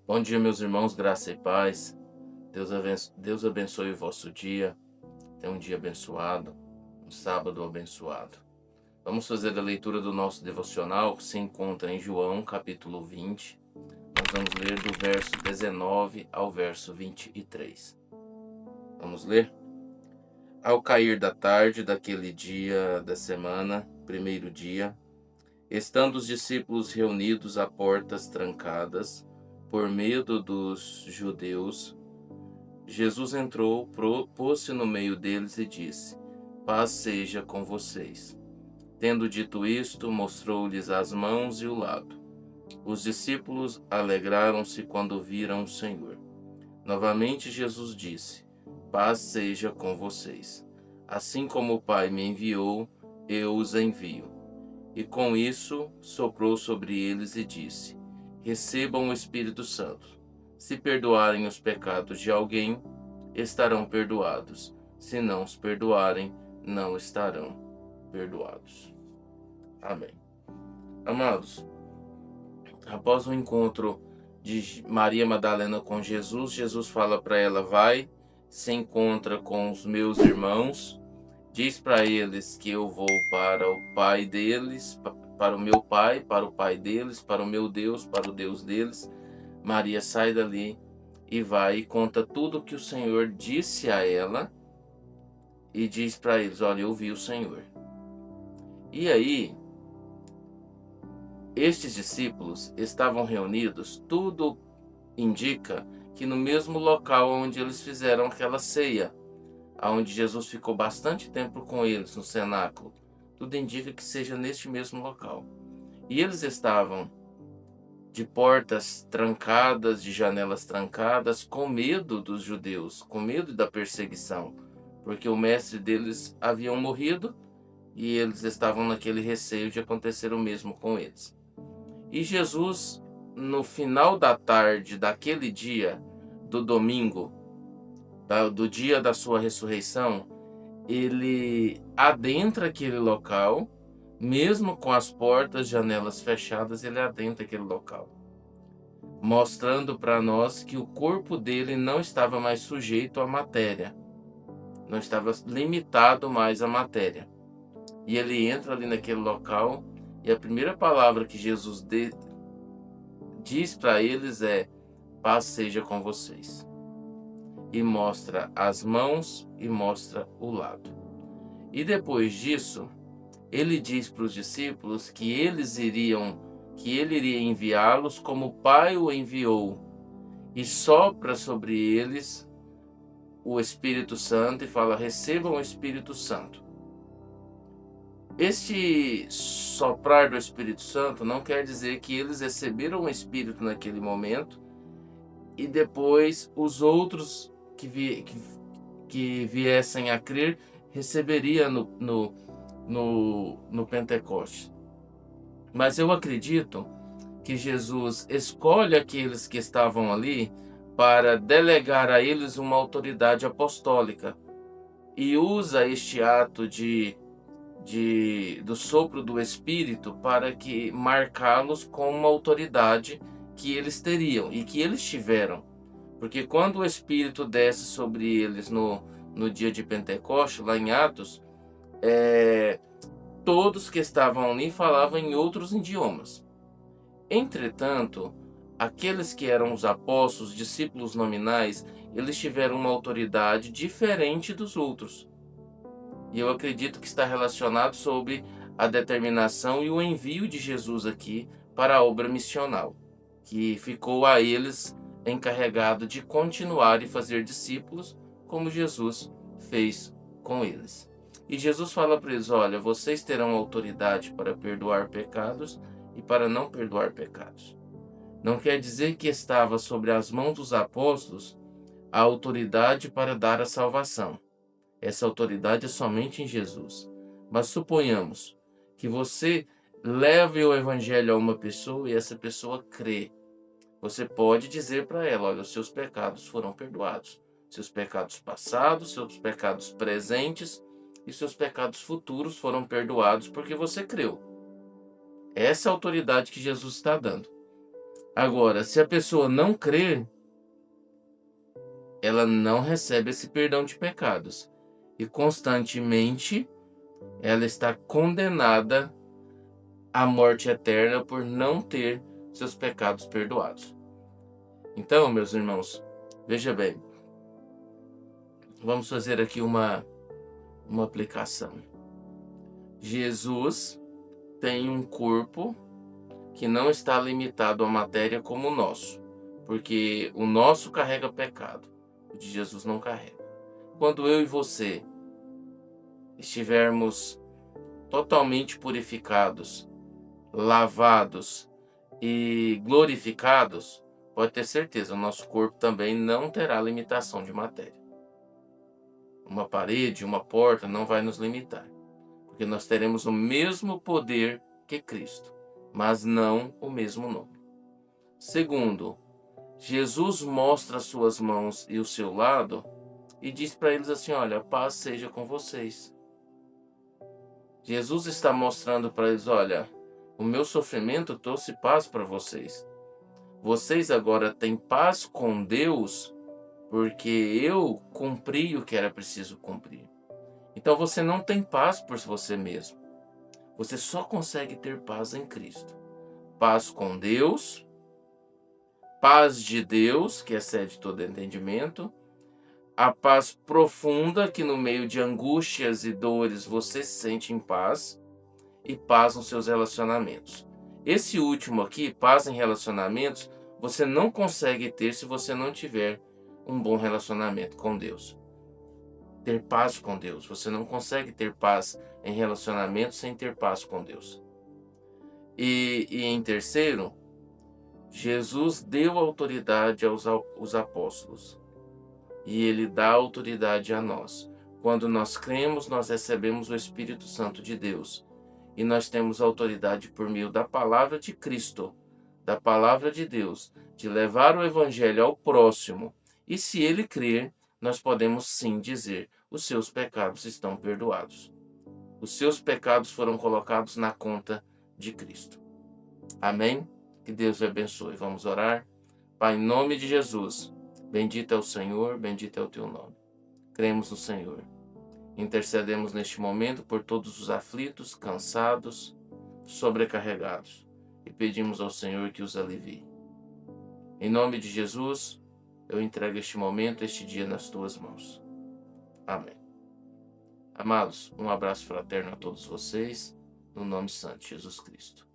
Bom dia, meus irmãos, graça e paz. Deus abençoe o vosso dia. Tenha um dia abençoado, um sábado abençoado. Vamos fazer a leitura do nosso devocional, que se encontra em João, capítulo 20. Nós vamos ler do verso 19 ao verso 23. Vamos ler? Ao cair da tarde daquele dia da semana, primeiro dia, estando os discípulos reunidos a portas trancadas, por medo dos judeus, Jesus entrou, pôs-se no meio deles e disse: Paz seja com vocês. Tendo dito isto, mostrou-lhes as mãos e o lado. Os discípulos alegraram-se quando viram o Senhor. Novamente Jesus disse: Paz seja com vocês. Assim como o Pai me enviou, eu os envio. E com isso soprou sobre eles e disse: Recebam o Espírito Santo. Se perdoarem os pecados de alguém, estarão perdoados. Se não os perdoarem, não estarão perdoados. Amém. Amados, após o encontro de Maria Madalena com Jesus, Jesus fala para ela: vai, se encontra com os meus irmãos, diz para eles que eu vou para o Pai deles, para o meu Pai, para o Pai deles, para o meu Deus, para o Deus deles. Maria sai dali e vai e conta tudo o que o Senhor disse a ela e diz para eles: olha, eu vi o Senhor. E aí, estes discípulos estavam reunidos, tudo indica que no mesmo local onde eles fizeram aquela ceia, onde Jesus ficou bastante tempo com eles, no cenáculo, tudo indica que seja neste mesmo local. E eles estavam de portas trancadas, de janelas trancadas, com medo dos judeus, com medo da perseguição, porque o mestre deles havia morrido e eles estavam naquele receio de acontecer o mesmo com eles. E Jesus, no final da tarde daquele dia, do domingo, do dia da sua ressurreição, ele adentra aquele local, mesmo com as portas, janelas fechadas, ele adentra aquele local, mostrando para nós que o corpo dele não estava mais sujeito à matéria, não estava limitado mais à matéria. E ele entra ali naquele local e a primeira palavra que Jesus diz para eles é: paz seja com vocês. E mostra as mãos e mostra o lado. E depois disso, ele diz para os discípulos que ele iria enviá-los como o Pai o enviou, e sopra sobre eles o Espírito Santo e fala: recebam o Espírito Santo. Este soprar do Espírito Santo não quer dizer que eles receberam o Espírito naquele momento e depois os outros que viessem a crer receberia no Pentecoste. Mas eu acredito que Jesus escolhe aqueles que estavam ali para delegar a eles uma autoridade apostólica e usa este ato do sopro do Espírito para que marcá-los com uma autoridade que eles teriam e que eles tiveram. Porque quando o Espírito desce sobre eles no dia de Pentecoste, lá em Atos, todos que estavam ali falavam em outros idiomas. Entretanto, aqueles que eram os apóstolos, discípulos nominais, eles tiveram uma autoridade diferente dos outros. E eu acredito que está relacionado sobre a determinação e o envio de Jesus aqui para a obra missional, que ficou a eles encarregado de continuar e fazer discípulos, como Jesus fez com eles. E Jesus fala para eles: olha, vocês terão autoridade para perdoar pecados e para não perdoar pecados. Não quer dizer que estava sobre as mãos dos apóstolos a autoridade para dar a salvação. Essa autoridade é somente em Jesus. Mas suponhamos que você leve o evangelho a uma pessoa e essa pessoa crê. Você pode dizer para ela: olha, os seus pecados foram perdoados. Seus pecados passados, seus pecados presentes e seus pecados futuros foram perdoados porque você creu. Essa é a autoridade que Jesus está dando. Agora, se a pessoa não crer, ela não recebe esse perdão de pecados. E constantemente ela está condenada à morte eterna por não ter seus pecados perdoados. Então, meus irmãos, veja bem, vamos fazer aqui uma aplicação. Jesus tem um corpo que não está limitado à matéria como o nosso, porque o nosso carrega pecado, o de Jesus não carrega. Quando eu e você estivermos totalmente purificados, lavados e glorificados, pode ter certeza, o nosso corpo também não terá limitação de matéria. Uma parede, uma porta não vai nos limitar, porque nós teremos o mesmo poder que Cristo, mas não o mesmo nome. Segundo, Jesus mostra as suas mãos e o seu lado e diz para eles assim: olha, a paz seja com vocês. Jesus está mostrando para eles: olha, o meu sofrimento trouxe paz para vocês. Vocês agora têm paz com Deus porque eu cumpri o que era preciso cumprir. Então você não tem paz por você mesmo. Você só consegue ter paz em Cristo. Paz com Deus, paz de Deus, que excede todo entendimento, a paz profunda que no meio de angústias e dores você se sente em paz, e paz nos seus relacionamentos. Esse último aqui, paz em relacionamentos, você não consegue ter se você não tiver um bom relacionamento com Deus. Ter paz com Deus. Você não consegue ter paz em relacionamentos sem ter paz com Deus. E em terceiro, Jesus deu autoridade aos apóstolos. E ele dá autoridade a nós. Quando nós cremos, nós recebemos o Espírito Santo de Deus. E nós temos autoridade por meio da palavra de Cristo, da palavra de Deus, de levar o evangelho ao próximo. E se ele crer, nós podemos sim dizer: os seus pecados estão perdoados. Os seus pecados foram colocados na conta de Cristo. Amém? Que Deus o abençoe. Vamos orar? Pai, em nome de Jesus, bendito é o Senhor, bendito é o teu nome. Cremos no Senhor. Intercedemos neste momento por todos os aflitos, cansados, sobrecarregados, e pedimos ao Senhor que os alivie. Em nome de Jesus, eu entrego este momento, este dia nas tuas mãos. Amém. Amados, um abraço fraterno a todos vocês, no nome santo de Jesus Cristo.